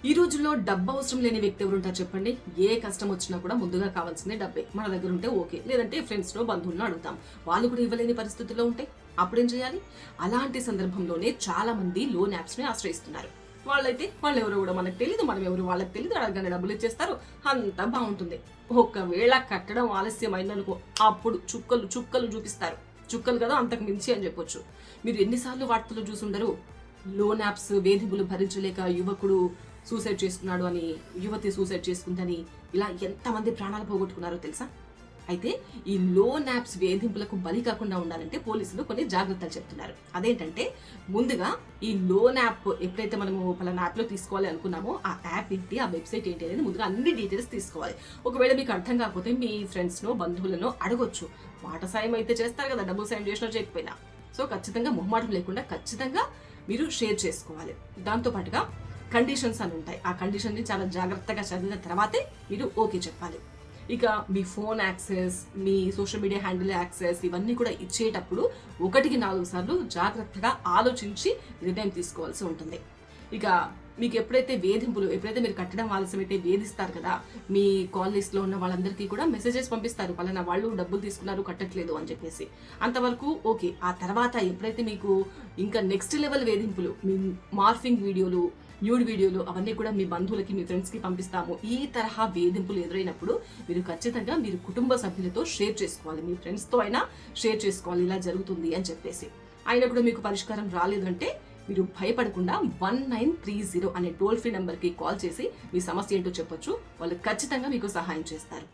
ఈ రోజుల్లో డబ్బు అవసరం లేని వ్యక్తి ఎవరు ఉంటారు చెప్పండి. ఏ కష్టం వచ్చినా కూడా ముందుగా కావాల్సిందే డబ్బే. మన దగ్గర ఉంటే ఓకే, లేదంటే ఫ్రెండ్స్ లో బంధువులను అడుగుతాం. వాళ్ళు కూడా ఇవ్వలేని పరిస్థితుల్లో ఉంటే అప్పుడేం చేయాలి? అలాంటి సందర్భంలోనే చాలా మంది లోన్ యాప్స్ ని ఆశ్రయిస్తున్నారు. వాళ్ళు ఎవరో కూడా మనకు తెలియదు, మనం ఎవరు వాళ్ళకి తెలియదు, అడగగానే డబ్బులు ఇచ్చేస్తారు, అంతా బాగుంటుంది. ఒకవేళ కట్టడం ఆలస్యం అయిందనుకో, అప్పుడు చుక్కలు చుక్కలు చూపిస్తారు. చుక్కలు కదా, అంతకు మించి అని చెప్పొచ్చు. మీరు ఎన్నిసార్లు వార్తలు చూసుండరు? లోన్ యాప్స్ వేధింపులు భరించలేక యువకుడు సూసైడ్ చేసుకున్నాడు అని, యువతి సూసైడ్ చేసుకుందని, ఇలా ఎంతమంది ప్రాణాలు పోగొట్టుకున్నారో తెలుసా? అయితే ఈ లోన్ యాప్స్ వేధింపులకు బలి కాకుండా ఉండాలంటే పోలీసులు కొన్ని జాగ్రత్తలు చెప్తున్నారు. అదేంటంటే, ముందుగా ఈ లోన్ యాప్ ఎప్పుడైతే మనము పలానా యాప్లో తీసుకోవాలి అనుకున్నామో ఆ యాప్ ఏంటి, ఆ వెబ్సైట్ ఏంటి అనేది ముందుగా అన్ని డీటెయిల్స్ తీసుకోవాలి. ఒకవేళ మీకు అర్థం కాకపోతే మీ ఫ్రెండ్స్నో బంధువులను అడగొచ్చు. మాట సాయం అయితే చేస్తారు కదా, డబ్బులు సాయం చేసినా చేయకపోయినా. సో ఖచ్చితంగా మొహమాటం లేకుండా ఖచ్చితంగా మీరు షేర్ చేసుకోవాలి. దాంతోపాటుగా కండిషన్స్ అని ఉంటాయి. ఆ కండిషన్ని చాలా జాగ్రత్తగా చదివిన తర్వాతే మీరు ఓకే చెప్పాలి. ఇక మీ ఫోన్ యాక్సెస్, మీ సోషల్ మీడియా హ్యాండిల్ యాక్సెస్ ఇవన్నీ కూడా ఇచ్చేటప్పుడు 1కి 4 సార్లు జాగ్రత్తగా ఆలోచించి నిర్ణయం తీసుకోవాల్సి ఉంటుంది. ఇక మీకు ఎప్పుడైతే మీరు కట్టడం ఆలస్యమైతే వేధిస్తారు కదా, మీ కాల్ లిస్ట్లో ఉన్న వాళ్ళందరికీ కూడా మెసేజెస్ పంపిస్తారు, పలానా వాళ్ళు డబ్బులు తీసుకున్నారు కట్టట్లేదు అని చెప్పేసి. అంతవరకు ఓకే. ఆ తర్వాత ఎప్పుడైతే మీకు ఇంకా నెక్స్ట్ లెవెల్ వేధింపులు, మీ మార్ఫింగ్ వీడియోలు, న్యూడ్ వీడియోలు అవన్నీ కూడా మీ బంధువులకి, మీ ఫ్రెండ్స్కి పంపిస్తాము, ఈ తరహా వేధింపులు ఎదురైనప్పుడు మీరు ఖచ్చితంగా మీరు కుటుంబ సభ్యులతో షేర్ చేసుకోవాలి. మీ ఫ్రెండ్స్తో అయినా షేర్ చేసుకోవాలి, ఇలా జరుగుతుంది అని చెప్పేసి. అయినా కూడా మీకు పరిష్కారం రాలేదంటే మీరు భయపడకుండా 1930 అనే టోల్ ఫ్రీ నెంబర్కి కాల్ చేసి మీ సమస్య ఏంటో చెప్పొచ్చు. వాళ్ళు ఖచ్చితంగా మీకు సహాయం చేస్తారు.